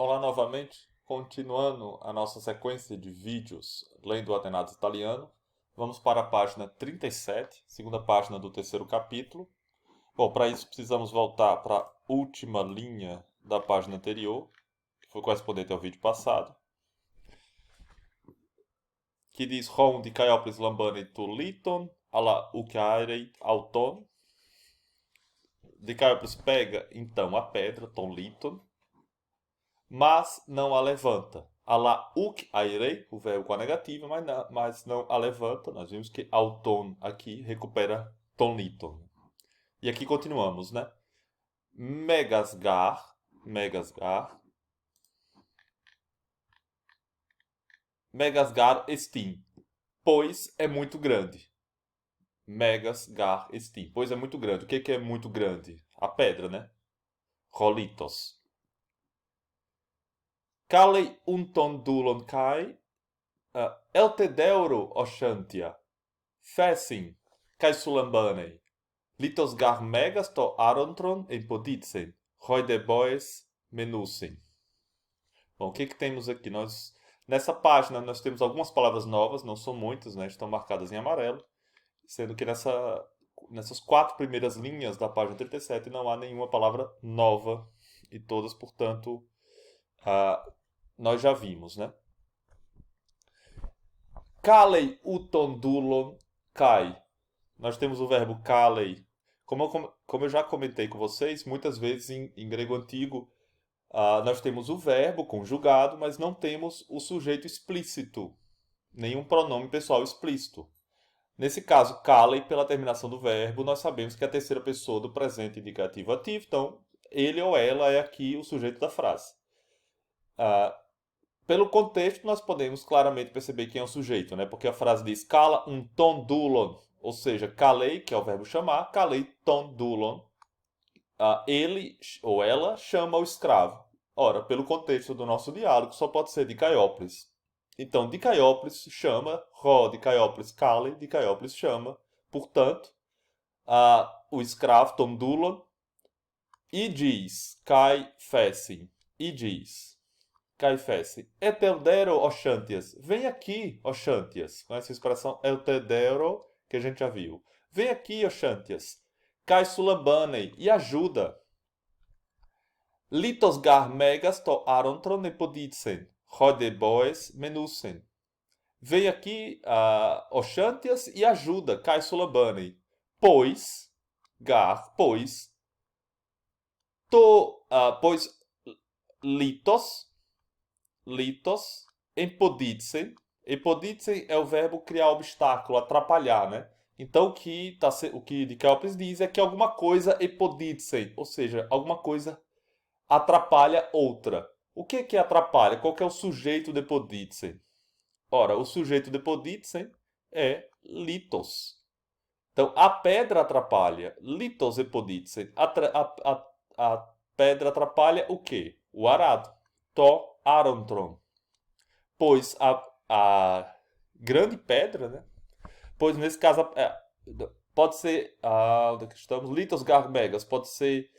Olá novamente, continuando a nossa sequência de vídeos lendo o Atenados Italiano, vamos para a página 37, segunda página do terceiro capítulo. Bom, para isso precisamos voltar para a última linha da página anterior, que foi correspondente ao vídeo passado, que diz Rom de Caioplis Lambane tu liton, alla ucairei auton. De Caioplis pega então a pedra, ton liton, mas não a levanta. Alá uk airei, o verbo com a negativa, mas não a levanta. Nós vimos que auton aqui recupera ton liton. E aqui continuamos, né? Megasgar, megasgar, megasgar estim, pois é muito grande. Megasgar estim, pois é muito grande. O que é muito grande? A pedra, né? Rolitos. Calei unton dulon kai, eltedeuro oshantia. Fessin, kai sulambanei. Litos gar megas to arontron empoditsen. Roi de boes menussen. Bom, o que temos aqui? Nessa página nós temos algumas palavras novas, não são muitas, né? Estão marcadas em amarelo. Sendo que nessas quatro primeiras linhas da página 37 não há nenhuma palavra nova. E todas, portanto, nós já vimos, né? Kalei uton dulon kai. Nós temos o verbo kalei. Como eu já comentei com vocês, muitas vezes em grego antigo nós temos o verbo conjugado, mas não temos o sujeito explícito, nenhum pronome pessoal explícito. Nesse caso, kalei, pela terminação do verbo, nós sabemos que é a terceira pessoa do presente indicativo ativo, então ele ou ela é aqui o sujeito da frase. Pelo contexto, nós podemos claramente perceber quem é o sujeito, né? Porque a frase diz cala um ton dulon, ou seja, calei, que é o verbo chamar, calei ton dulon. Ele ou ela chama o escravo. Ora, pelo contexto do nosso diálogo, só pode ser de Caiópolis. Então, de Caiópolis chama, Ró de Caiópolis cale, de Caiópolis chama. Portanto, o escravo ton dulon e diz, cai fessim, e diz. Caifesse. Eteldero Oxantias. Vem aqui, Oxantias. Com essa expressão Eteldero, que a gente já viu. Vem aqui, Oxantias. Cai Sulambanei. E ajuda. Litos gar megas to arontron nepoditsen. Rodeboes menussen. Vem aqui, Oxantias, e ajuda. Cai Sulambanei. Pois, pois, pois, litos, empoditsen. Empoditsen é o verbo criar obstáculo, atrapalhar, né? Então o que de Kelpis diz é que alguma coisa empoditsen, ou seja, alguma coisa atrapalha outra. O que é atrapalha? Qual que é o sujeito de empoditsen? Ora, o sujeito de empoditsen é litos. Então, a pedra atrapalha. Litos empoditsen. A pedra atrapalha o quê? O arado. To arontron. Pois a grande pedra, né? Pois nesse caso pode ser onde é que estamos? Litos Garmegas, pode ser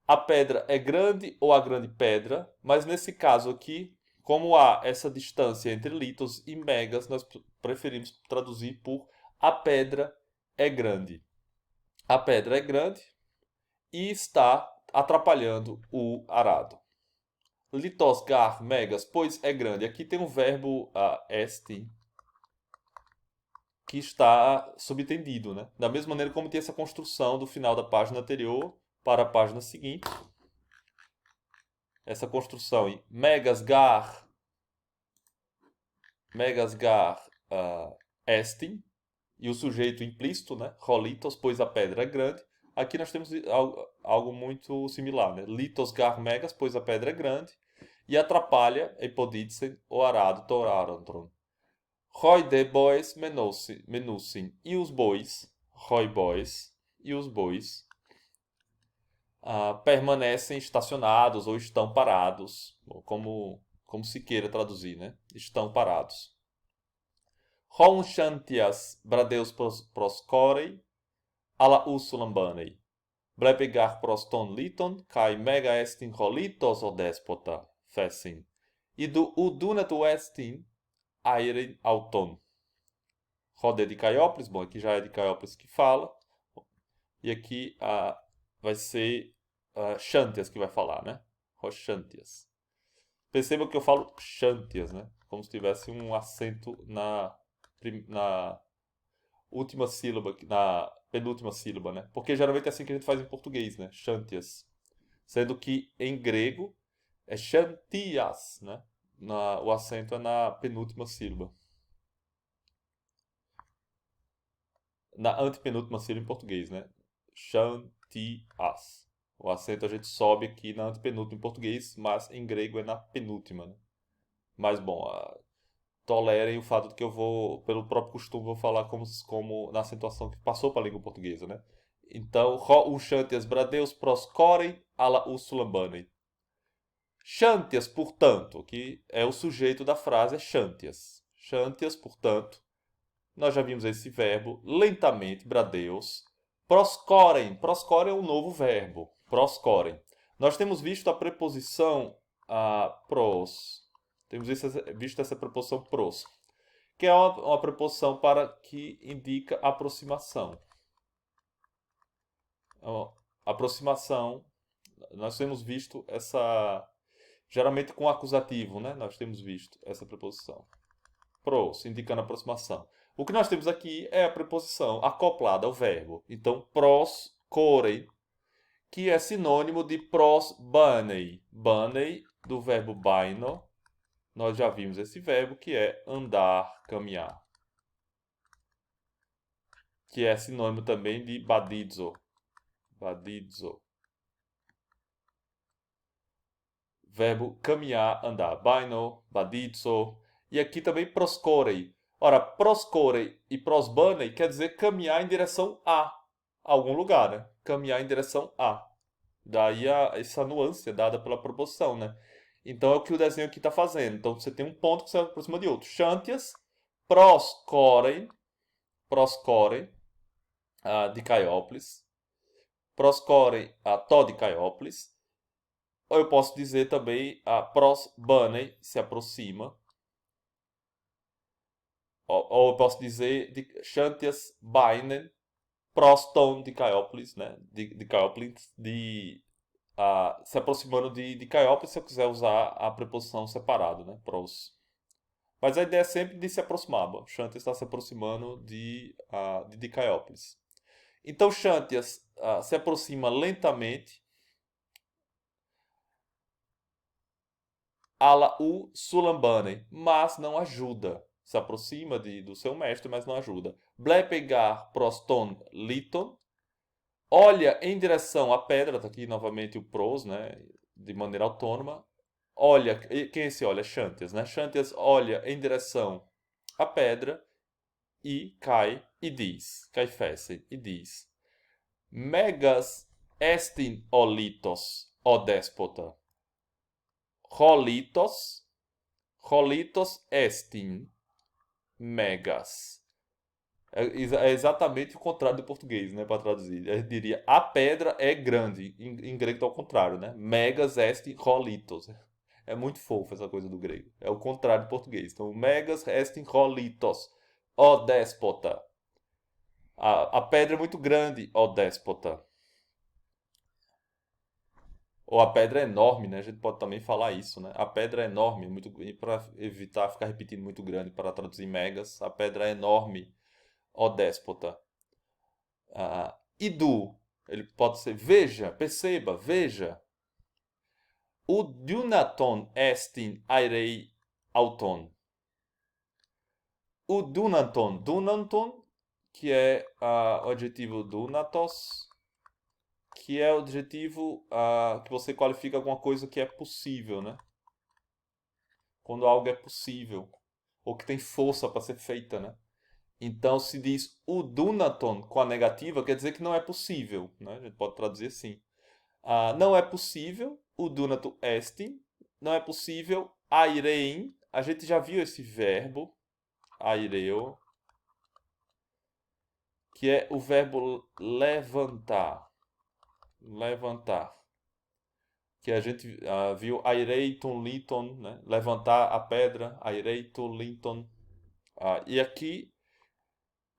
a pedra é grande ou a grande pedra, mas nesse caso aqui, como há essa distância entre litos e megas, nós preferimos traduzir por a pedra é grande. A pedra é grande e está atrapalhando o arado. Litosgar megas, pois é grande. Aqui tem um verbo esti que está subtendido, né? Da mesma maneira como tem essa construção do final da página anterior para a página seguinte. Essa construção em megasgar estim, e o sujeito implícito, né? Rolitos, pois a pedra é grande. Aqui nós temos algo muito similar, né? Litosgar megas, pois a pedra é grande. E atrapalha, epoditsen, o arado, torarontron. Roi de bois menussin. E os bois, roi bois, e os bois permanecem estacionados ou estão parados, como se queira traduzir, né? Estão parados. Ron shantias bradeus proscorei, ala usulambanei. Blebegar proston liton, kai mega estin rolitos o déspota. fessen. E do udunat westin airen auton. Roda de Caiópolis, bom, aqui já é de Caiópolis que fala. E aqui vai ser Xantias que vai falar, né? Roxantias. Perceba que eu falo Xantias, né? Como se tivesse um acento na última sílaba, na penúltima sílaba, né? Porque geralmente é assim que a gente faz em português, né? Xantias. Sendo que em grego é Xantias, né? O acento é na penúltima sílaba. Na antepenúltima sílaba em português, né? Xantias. O acento a gente sobe aqui na antepenúltima em português, mas em grego é na penúltima, né? Mas bom, tolerem o fato de que eu vou, pelo próprio costume, vou falar como na acentuação que passou para a língua portuguesa, né? Então, o Xantias bradeus proscorem ala usulambanem. Xantias, portanto, que é o sujeito da frase, é Xantias. Xantias, portanto, nós já vimos esse verbo, lentamente, bradeus. Proscorem. Proscorem é um novo verbo. Proscorem. Nós temos visto a preposição pros. Temos visto essa preposição pros, que é uma preposição que indica aproximação. Aproximação, nós temos visto essa, geralmente com acusativo, né? Nós temos visto essa preposição. Pros, indicando aproximação. O que nós temos aqui é a preposição acoplada ao verbo. Então, pros corei, que é sinônimo de pros banei. Banei, do verbo baino. Nós já vimos esse verbo, que é andar, caminhar. Que é sinônimo também de badizo. Badizo. Verbo caminhar, andar. Baino, badizo. E aqui também proscorei. Ora, proscorei e prosbanei quer dizer caminhar em direção a algum lugar, né? Caminhar em direção a. Daí essa nuance dada pela proposição, né? Então é o que o desenho aqui está fazendo. Então você tem um ponto que se aproxima de outro. Xantias, proscorem, de Caiópolis. Proscorem, to de Caiópolis. Ou eu posso dizer também prosbanei, se aproxima. Ou eu posso dizer de Xantias bainen, proston de Caiópolis, né? De Caiópolis, se aproximando de Caiópolis, se eu quiser usar a preposição separada, né? Pros. Mas a ideia é sempre de se aproximar. Xantias está se aproximando de Caiópolis. Então Xantias se aproxima lentamente ala u sulambane, mas não ajuda. Se aproxima do seu mestre, mas não ajuda. Ble pegar proston liton. Olha em direção à pedra, está aqui novamente o pros, né? De maneira autônoma. Olha, quem é esse olha? Xantias, né? Xantias olha em direção à pedra e cai e diz, cai fesse e diz: Megas estin olitos, ó déspota. Rolitos, rolitos estin, megas. É exatamente o contrário do português, né, para traduzir. Eu diria, a pedra é grande. Em grego está ao contrário, né? Megas est rolitos. É muito fofo essa coisa do grego. É o contrário do português. Então, megas est rolitos. Ó déspota. A pedra é muito grande, ó déspota. Ou a pedra é enorme, né? A gente pode também falar isso, né? A pedra é enorme, para evitar ficar repetindo muito grande para traduzir megas. A pedra é enorme, ó déspota. Idu, ele pode ser veja, perceba, veja. O dunaton estin airei auton. O dunaton, que é o adjetivo dunatos, que é o adjetivo que você qualifica alguma coisa que é possível, né? Quando algo é possível, ou que tem força para ser feita, né? Então, se diz o dunaton com a negativa, quer dizer que não é possível, né? A gente pode traduzir assim. Não é possível, o dunato est, não é possível, airein, a gente já viu esse verbo, aireo, que é o verbo levantar, levantar. que a gente viu aireiton, liton, né? Levantar a pedra, aireito, linton. E aqui,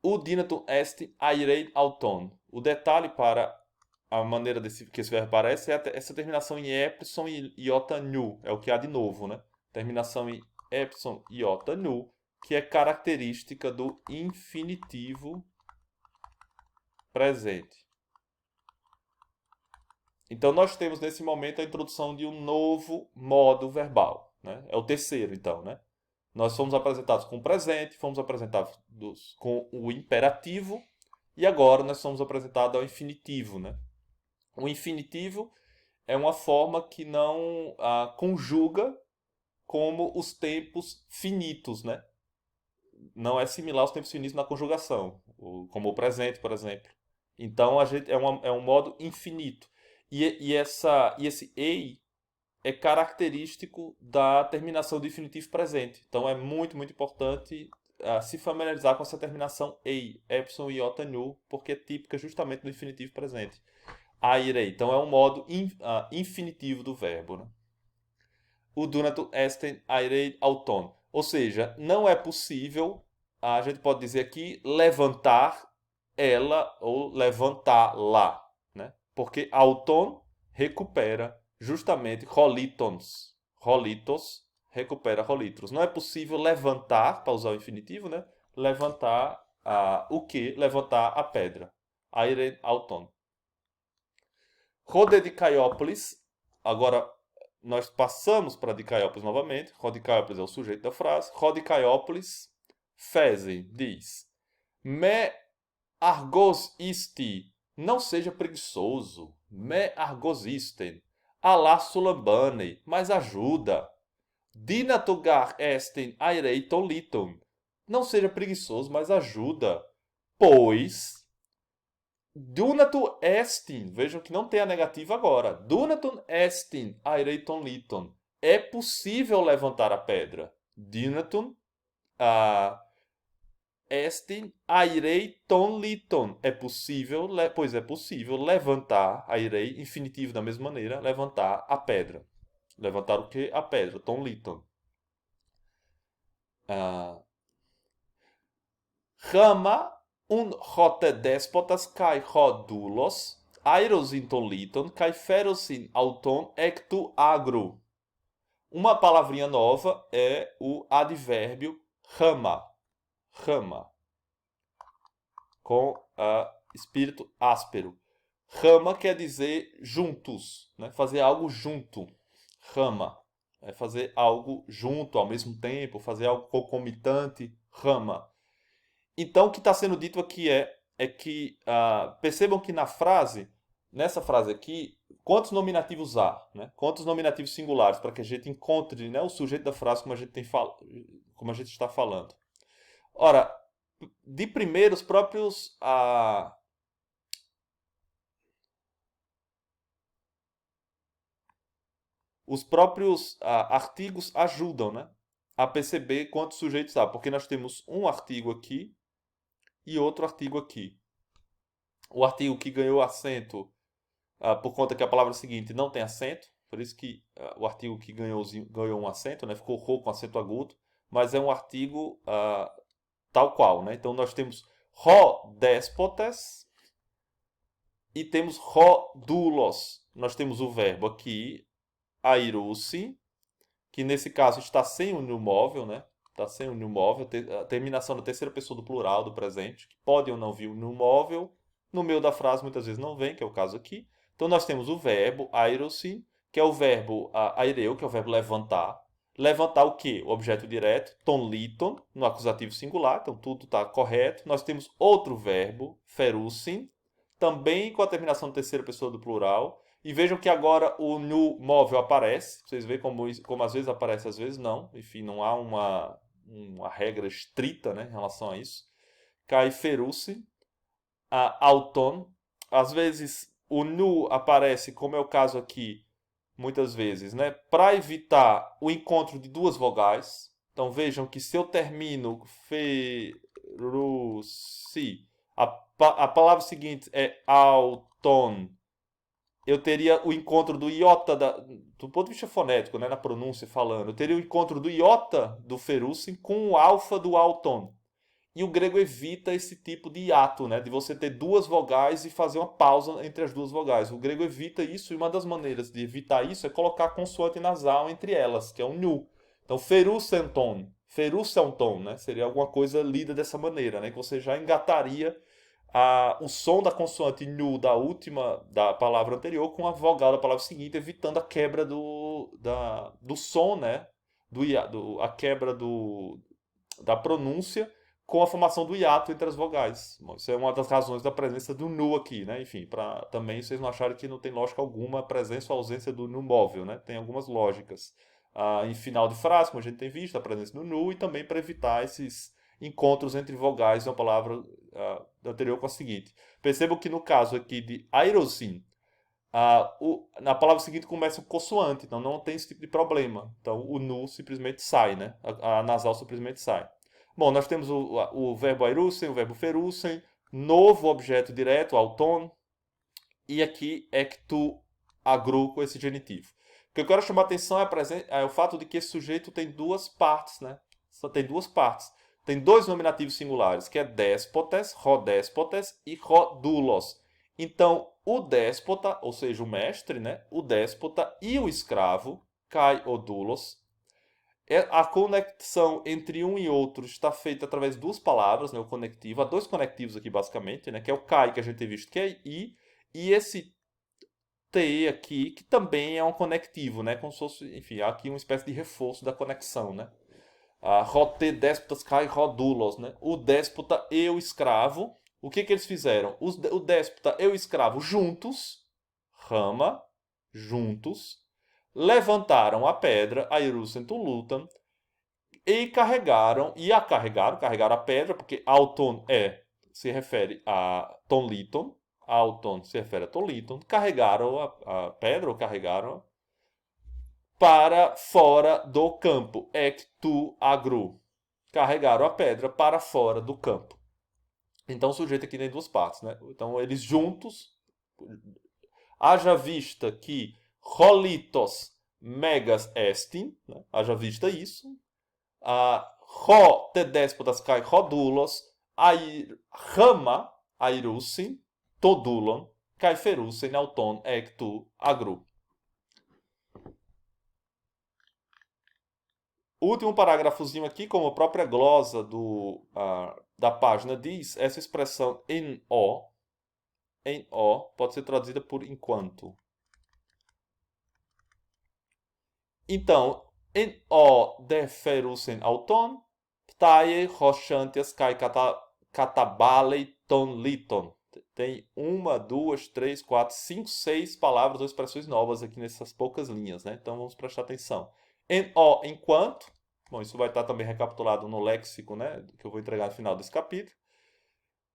o dinatum est airei auton. O detalhe para a maneira que esse verbo aparece é essa terminação em epsilon e iota nu. É o que há de novo, né? Terminação em epsilon e iota nu, que é característica do infinitivo presente. Então, nós temos nesse momento a introdução de um novo modo verbal, né? É o terceiro, então, né? Nós fomos apresentados com o presente, fomos apresentados com o imperativo e agora nós somos apresentados ao infinitivo, né? O infinitivo é uma forma que não conjuga como os tempos finitos, né? Não é similar aos tempos finitos na conjugação, como o presente, por exemplo. Então a gente é um modo infinito. E esse ei é característico da terminação do infinitivo presente. Então é muito, muito importante se familiarizar com essa terminação ei, epsilon, iota, nu, porque é típica justamente do infinitivo presente. Airei. Então é um modo infinitivo do verbo. Né? O donatum esten airei auton. Ou seja, não é possível, a gente pode dizer aqui, levantar ela ou levantá-la. Né? Porque auton recupera justamente rolitons. Rolitos recupera rolitros. Não é possível levantar, para usar o infinitivo, né? Levantar o que? Levantar a pedra. Aire auton. Rode de Caiópolis. Agora nós passamos para de Caiópolis novamente. Rode de Caiópolis é o sujeito da frase. Rode de Caiópolis feze, diz: Me argos isti. Não seja preguiçoso. Me argos isten. Alá sulambane. Mas ajuda. Dinatugar esten aireiton liton. Não seja preguiçoso, mas ajuda. Pois Dunatum estin, vejam que não tem a negativa agora. Dunatum estin aireiton liton. É possível levantar a pedra. Dunatum estin aireiton liton. É possível, pois é possível levantar, airei, infinitivo da mesma maneira, levantar a pedra. Levantar o que? A pedra, ton liton. Rama un hote despotas kai rodulos, airos in ton liton, kai feros in auton ectu agro. Uma palavrinha nova é o advérbio rama. Rama. Com espírito áspero. Rama quer dizer juntos, né? Fazer algo junto. Rama. É fazer algo junto, ao mesmo tempo, fazer algo concomitante. Rama. Então, o que está sendo dito aqui é que percebam que nessa frase aqui, quantos nominativos há? Né? Quantos nominativos singulares para que a gente encontre, né, o sujeito da frase como a gente está falando. Ora, de primeiro, os próprios artigos ajudam, né, a perceber quantos sujeitos há, porque nós temos um artigo aqui e outro artigo aqui. O artigo que ganhou acento por conta que a palavra seguinte não tem acento, por isso que o artigo que ganhou um acento, né, ficou ro com acento agudo, mas é um artigo tal qual. Né? Então nós temos ro déspotes e temos ro doulos. Nós temos o verbo aqui, airousi, que nesse caso está sem o nu móvel, né? Está sem o nu móvel, a terminação da terceira pessoa do plural do presente, que pode ou não vir o nu móvel. No meio da frase muitas vezes não vem, que é o caso aqui. Então nós temos o verbo airosi, que é o verbo aireu, que é o verbo levantar. Levantar o quê? O objeto direto, ton liton, no acusativo singular, então tudo está correto. Nós temos outro verbo, ferusin, também com a terminação da terceira pessoa do plural. E vejam que agora o nu móvel aparece. Vocês veem como às vezes aparece, às vezes não. Enfim, não há uma regra estrita, né, em relação a isso. Cai ferusse, auton. Às vezes o nu aparece, como é o caso aqui, muitas vezes, né, para evitar o encontro de duas vogais. Então vejam que se eu termino ferusse, a palavra seguinte é auton, eu teria o encontro do iota, do ponto de vista fonético, né, na pronúncia falando, eu teria o encontro do iota do ferrucem com o alfa do auton. E o grego evita esse tipo de hiato, né, de você ter duas vogais e fazer uma pausa entre as duas vogais. O grego evita isso e uma das maneiras de evitar isso é colocar consoante nasal entre elas, que é um nu. Então, ferucenton, ferucenton, né, seria alguma coisa lida dessa maneira, né, que você já engataria o som da consoante nu da última da palavra anterior com a vogal da palavra seguinte, evitando a quebra do som, né? A quebra da pronúncia com a formação do hiato entre as vogais. Bom, isso é uma das razões da presença do nu aqui, né? Enfim, para também vocês não acharem que não tem lógica alguma a presença ou ausência do nu móvel, né? Tem algumas lógicas. Em final de frase, como a gente tem visto, a presença do nu e também para evitar esses encontros entre vogais de uma palavra anterior com a seguinte. Percebo que no caso aqui de airosin, na palavra seguinte começa o consoante, então não tem esse tipo de problema. Então o nu simplesmente sai, né? A nasal simplesmente sai. Bom, nós temos o verbo airusen, o verbo ferusen, novo objeto direto, auton, e aqui ectu agru com esse genitivo. O que eu quero chamar a atenção é o fato de que esse sujeito tem duas partes, né? Só tem duas partes. Tem dois nominativos singulares, que é déspotes, rodéspotes e rodulos. Então, o déspota, ou seja, o mestre, né? O déspota e o escravo, kai odulos. A conexão entre um e outro está feita através de duas palavras, né? O conectivo. Há dois conectivos aqui, basicamente, né? Que é o kai, que a gente tem visto que é i, e esse T aqui, que também é um conectivo, né? Como se fosse, enfim, aqui uma espécie de reforço da conexão, né? Rote déspotas kai rodulos, né? O déspota e o escravo. O que que eles fizeram? O déspota e o escravo juntos, rama, juntos, levantaram a pedra, a Irusentum lutam, e carregaram a pedra, porque auton se refere a tonliton, auton se refere a tonliton, carregaram a pedra, ou carregaram para fora do campo, ectu agru, carregaram a pedra para fora do campo. Então o sujeito aqui tem duas partes, né? Então eles juntos, haja vista que rolitos megas estin, né? Haja vista isso, Ro te déspotas kai rodulos, rama airusin, todulon, kai ferusin auton ectu agru. O último parágrafozinho aqui, como a própria glosa da página diz, essa expressão em o pode ser traduzida por enquanto. Então, en o deferusen auton, ptae rochantias kai catabalei ton liton. Tem uma, duas, três, quatro, cinco, seis palavras ou expressões novas aqui nessas poucas linhas, né? Então vamos prestar atenção. En o, enquanto. Bom, isso vai estar também recapitulado no léxico, né? Que eu vou entregar no final desse capítulo.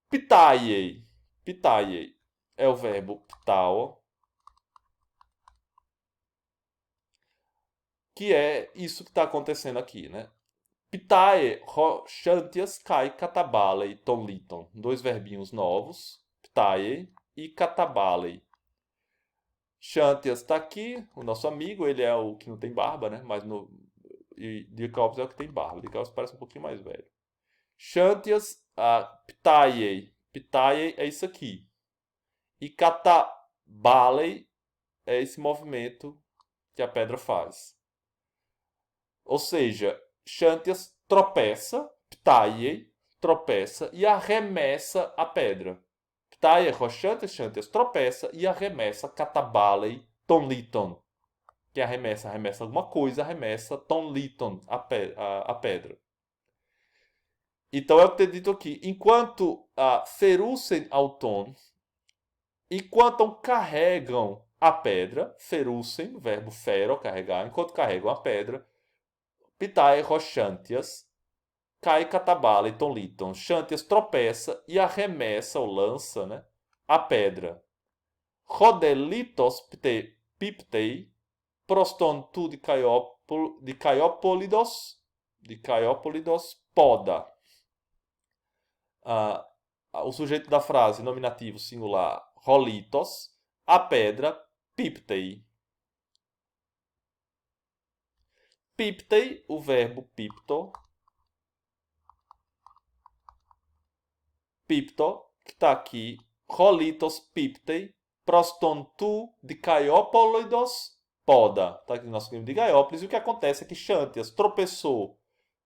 Pitaiei. Pitaiei é o verbo ptao, que é isso que está acontecendo aqui, né? Pitae, rochantias, kai, catabalei, tonliton. Dois verbinhos novos, pitae e catabalei. Chantias está aqui, o nosso amigo, ele é o que não tem barba, né? E Dicalpos é o que tem barba. Dicalpos parece um pouquinho mais velho. Chantias, pitae. Pitae é isso aqui. E catabalei é esse movimento que a pedra faz. Ou seja, Xantias tropeça, Ptaie tropeça e arremessa a pedra. Ptaie roxantes, Xantias tropeça e arremessa Catabalei Tonliton. Que arremessa alguma coisa, arremessa Tonliton, a pedra. Então é o que tem dito aqui. Enquanto ferucem auton, enquanto carregam a pedra, ferucem, verbo fero, carregar, enquanto carregam a pedra, Pitae Rochantias, cai catabala e tonliton. Chantias tropeça e arremessa ou lança, né, a pedra. Rodelitos piptei, proston tu de Caiópolidos, poda. O sujeito da frase, nominativo singular, rolitos, a pedra, piptei. Piptei, o verbo pipto. Pipto, que está aqui. Rolitos piptei. Proston tu dikaiopólidos poda. Está aqui no nosso livro de Gaiópolis. E o que acontece é que Xantias tropeçou,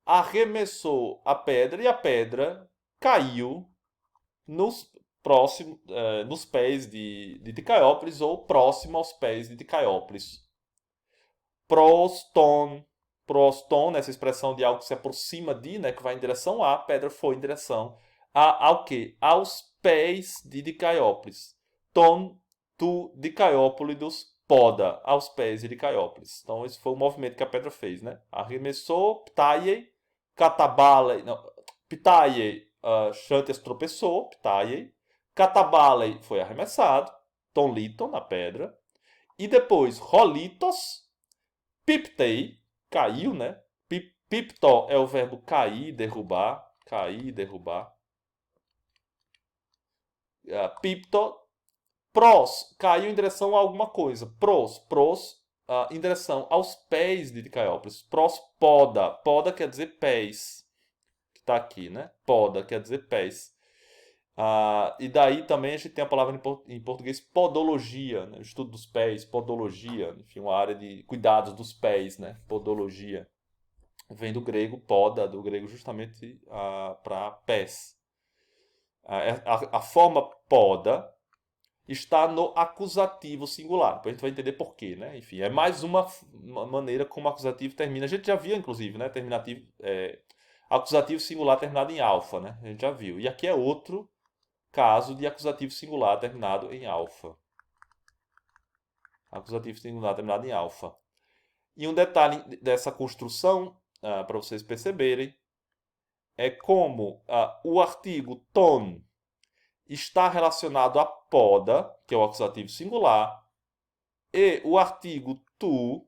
arremessou a pedra e a pedra caiu nos nos pés de Dicaiópolis ou próximo aos pés de Dicaiópolis. Proston. Proston, essa expressão de algo que se aproxima de, né, que vai em direção a pedra foi em direção ao quê? Aos pés de Dicaiópolis. Ton tu Dicaiópolidos poda, aos pés de Dicaiópolis. Então esse foi o movimento que a pedra fez, né? Arremessou, ptaiei, catabalei, não, ptaiei, Xantias tropeçou, ptaiei, catabalei foi arremessado, tonliton na pedra, e depois rolitos, piptei, caiu, né? Pipto é o verbo cair, derrubar, pipto, pros, caiu em direção a alguma coisa. Pros, em direção aos pés de Dicaiópolis. Pros, poda. Poda quer dizer pés. Que está aqui, né? Poda quer dizer pés. E daí também a gente tem a palavra em português podologia, né? O estudo dos pés, podologia, enfim, uma área de cuidados dos pés, né? Podologia. Vem do grego poda, do grego justamente para pés. A forma poda está no acusativo singular. Depois a gente vai entender por quê, né? Enfim, é mais uma maneira como o acusativo termina. A gente já viu, inclusive, né? Acusativo singular terminado em alfa, né? A gente já viu. E aqui é outro caso de acusativo singular terminado em alfa. Acusativo singular terminado em alfa. E um detalhe dessa construção, para vocês perceberem, é como o artigo ton está relacionado a poda, que é o acusativo singular, e o artigo tu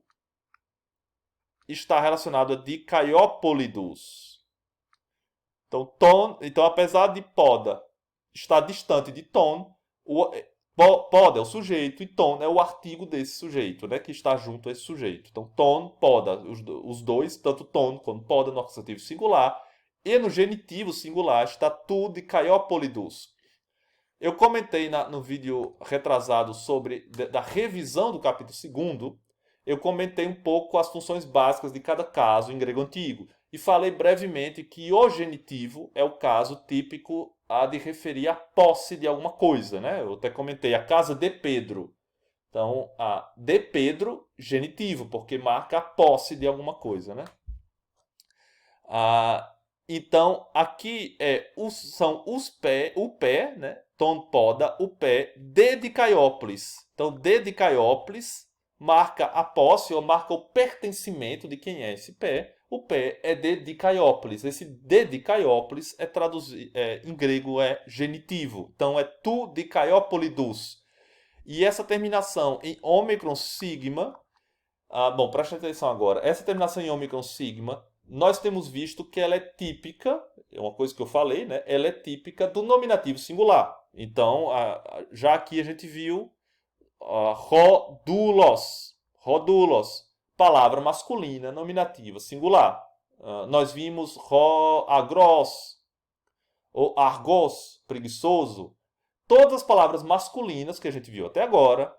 está relacionado a dicaiópolidos. Então, apesar de poda estar distante de ton, poda é o sujeito e ton é o artigo desse sujeito, né, que está junto a esse sujeito. Então, ton, poda, os dois, tanto ton quanto poda no acusativo singular, e no genitivo singular está tu dicaiópolidos. Eu comentei no vídeo retrasado da revisão do capítulo 2º, eu comentei um pouco as funções básicas de cada caso em grego antigo e falei brevemente que o genitivo é o caso típico de referir a posse de alguma coisa, né? Eu até comentei a casa de Pedro. Então, de Pedro, genitivo, porque marca a posse de alguma coisa, né? Então, aqui são o pé, né? Tom poda, o pé de Dicaiópolis. Então, de Dicaiópolis marca a posse ou marca o pertencimento de quem é esse pé. O pé é de Dicaiópolis. Esse de Dicaiópolis em grego é genitivo. Então, é tu Dicaiópolidus. E essa terminação em ômicron sigma. Bom, preste atenção agora. Essa terminação em ômicron sigma, nós temos visto que ela é típica, é uma coisa que eu falei, né? Ela é típica do nominativo singular. Então, já aqui a gente viu rodulos, palavra masculina, nominativa singular. Nós vimos agros, ou argos, preguiçoso. Todas as palavras masculinas que a gente viu até agora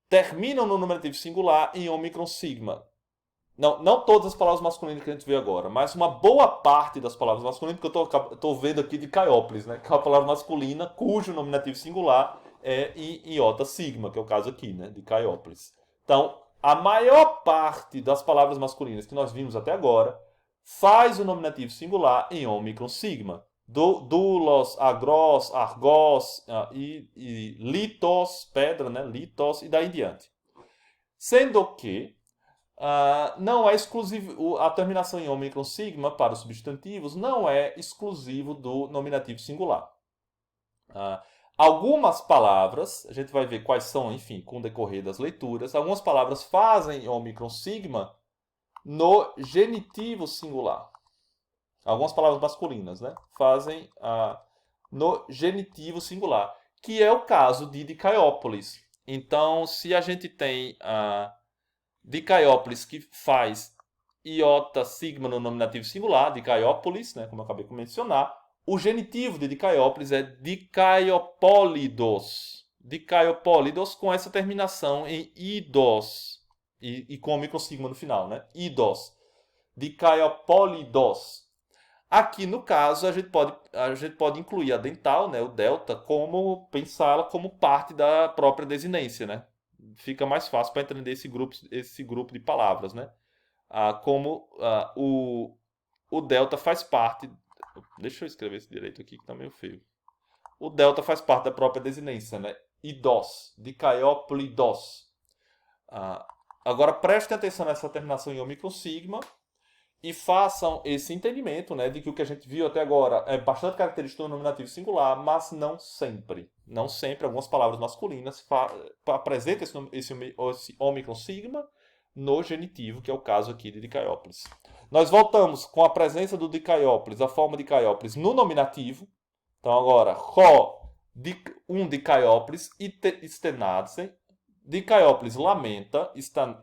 terminam no nominativo singular em ômicron sigma. Não todas as palavras masculinas que a gente vê agora, mas uma boa parte das palavras masculinas, que eu estou vendo aqui de Caiópolis, né? Que é uma palavra masculina cujo nominativo singular é em iota sigma, que é o caso aqui, né? De Caiópolis. Então, a maior parte das palavras masculinas que nós vimos até agora faz o nominativo singular em ômicron sigma. Dulos, agros, argos e litos, pedra, né? Litos e daí em diante. Sendo que não é exclusivo, a terminação em ômicron sigma para os substantivos não é exclusivo do nominativo singular. Algumas palavras, a gente vai ver quais são, enfim, com o decorrer das leituras, algumas palavras fazem ômicron sigma no genitivo singular. Algumas palavras masculinas, né? Fazem no genitivo singular. que é o caso de Dicaiópolis. Então, se a gente tem a Dicaiópolis que faz iota sigma no nominativo singular, Dicaiópolis, né, como eu acabei de mencionar, o genitivo de Dicaiópolis é Dicaiopólidos. Dicaiopólidos com essa terminação em idos. E com o microsigma no final, né? Idos. Dicaiopólidos. Aqui, no caso, a gente pode incluir a dental, né, o delta, como pensá-la como parte da própria desinência, né? Fica mais fácil para entender esse grupo de palavras, né? O delta faz parte. Deixa eu escrever isso direito aqui que tá meio feio. O delta faz parte da própria desinência, né? Idos, dicaióplidos. Agora prestem atenção nessa terminação em ômicron sigma e façam esse entendimento, né, de que o que a gente viu até agora é bastante característico do nominativo singular, mas não sempre. Não sempre, algumas palavras masculinas apresentam esse ômicron sigma no genitivo, que é o caso aqui de Dicaiópolis. Nós voltamos com a presença do Dicaiópolis, a forma de Dicaiópolis no nominativo. Então agora, Dicaiópolis stenadse. Dicaiópolis lamenta,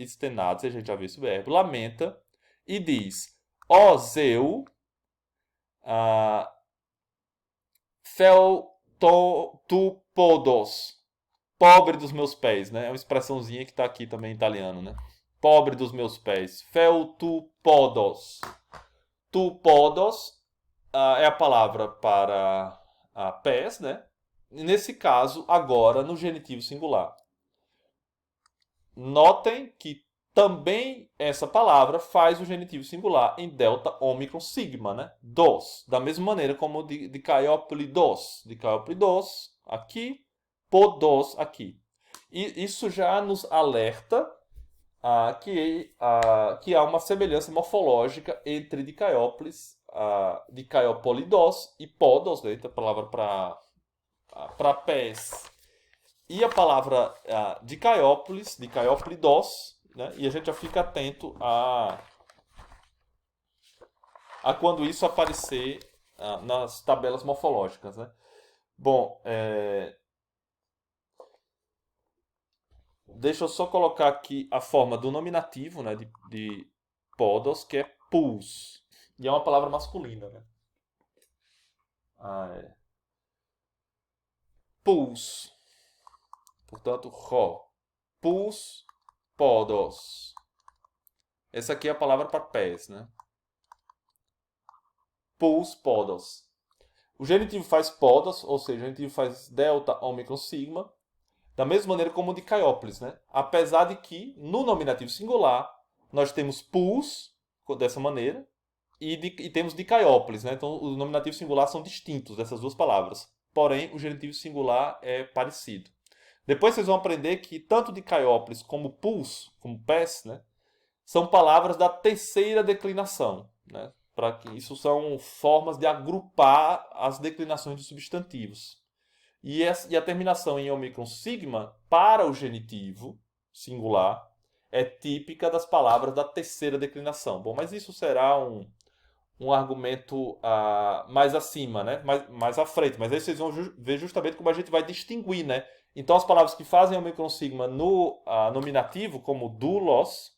stenadse, a gente já viu esse verbo, lamenta, e diz, ó Zeu, feltotupodos, pobre dos meus pés, né? É uma expressãozinha que está aqui também em italiano, né? Pobre dos meus pés, feltupodos. Tupodos é a palavra para pés, né? Nesse caso, agora no genitivo singular. Notem que também essa palavra faz o genitivo singular em delta ômicron sigma, né? Dos. Da mesma maneira como de Caióplidos. De Caióplidos aqui, podos aqui. E isso já nos alerta que há uma semelhança morfológica entre Dicaiópolis, Dicaiópolidos e podos, né? A palavra para pés. E a palavra Dicaiópolis, Dicaióplidos, né? E a gente já fica atento a quando isso aparecer nas tabelas morfológicas, né? Bom, deixa eu só colocar aqui a forma do nominativo, né, de podos, que é pus. E é uma palavra masculina, né? Pus. Portanto, ro. Pus, podos. Essa aqui é a palavra para pés, né? Pus, podos. O genitivo faz podos, ou seja, o genitivo faz delta, ômicron, sigma, da mesma maneira como o de Caiópolis, né? Apesar de que, no nominativo singular, nós temos pus, dessa maneira, e temos Dicaiópolis, né? Então, o nominativo singular são distintos dessas duas palavras. Porém, o genitivo singular é parecido. Depois vocês vão aprender que tanto Dicaiópolis como pus, como pés, né? São palavras da terceira declinação, né? Para que isso são formas de agrupar as declinações dos substantivos. E a terminação em ômicron sigma para o genitivo singular é típica das palavras da terceira declinação. Bom, mas isso será um argumento mais acima, né? mais à frente. Mas aí vocês vão ver justamente como a gente vai distinguir, né? Então as palavras que fazem ômicron sigma no nominativo, como doulos,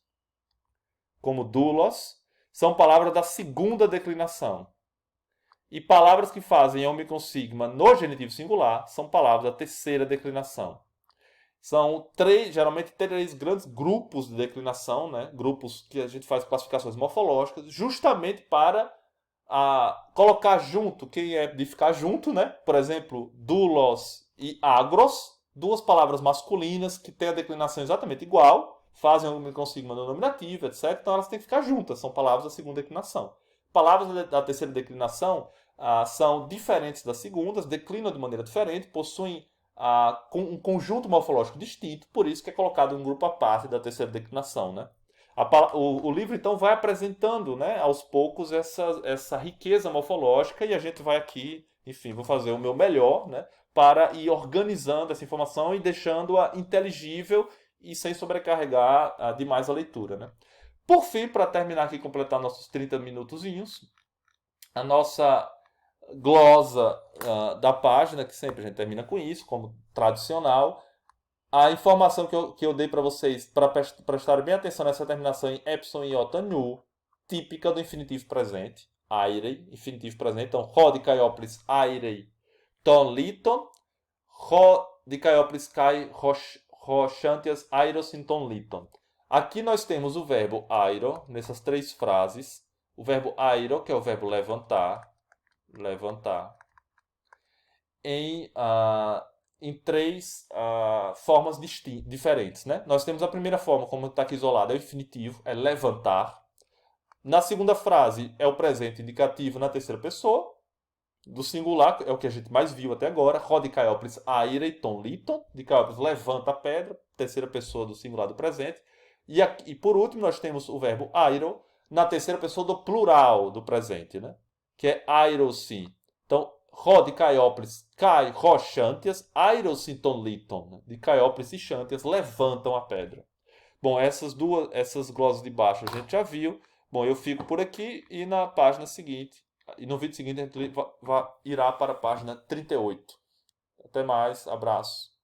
são palavras da segunda declinação. E palavras que fazem ômicron sigma no genitivo singular são palavras da terceira declinação. São geralmente três grandes grupos de declinação, né? Grupos que a gente faz classificações morfológicas, justamente para colocar junto, quem é de ficar junto, né? Por exemplo, doulos e agros, duas palavras masculinas que têm a declinação exatamente igual, fazem ômicron sigma no nominativo, etc. Então elas têm que ficar juntas, são palavras da segunda declinação. Palavras da terceira declinação são diferentes das segundas, declinam de maneira diferente, possuem um conjunto morfológico distinto, por isso que é colocado um grupo à parte da terceira declinação, né? O livro, então, vai apresentando, né, aos poucos essa riqueza morfológica e a gente vai aqui, enfim, vou fazer o meu melhor, né, para ir organizando essa informação e deixando-a inteligível e sem sobrecarregar demais a leitura, né? Por fim, para terminar aqui e completar nossos 30 minutozinhos, a nossa glosa da página, que sempre a gente termina com isso, como tradicional. A informação que eu dei para vocês, para prestarem bem atenção nessa terminação em epsilon, iota, nu, típica do infinitivo presente. Airei, infinitivo presente. Então, Rho de Caiópolis, airei, ton liton. Rho de Caiópolis, kai, rochantias, airos, in ton liton. Aqui nós temos o verbo airo, nessas três frases. O verbo airo, que é o verbo levantar, em, em três formas diferentes. Né? Nós temos a primeira forma, como está aqui isolado, é o infinitivo, é levantar. Na segunda frase, é o presente indicativo na terceira pessoa. Do singular, é o que a gente mais viu até agora. Rho de Caiópolis, aireiton liton. De Caiópolis, levanta a pedra. Terceira pessoa do singular do presente. E por último, nós temos o verbo airo na terceira pessoa do plural do presente, né? Que é airosin. Então, Rho de Caiópolis, cai, rochantias, airosinton liton. De Caiópolis e Xantias levantam a pedra. Bom, essas glosas de baixo a gente já viu. Bom, eu fico por aqui e na página seguinte, e no vídeo seguinte a gente irá para a página 38. Até mais, abraço.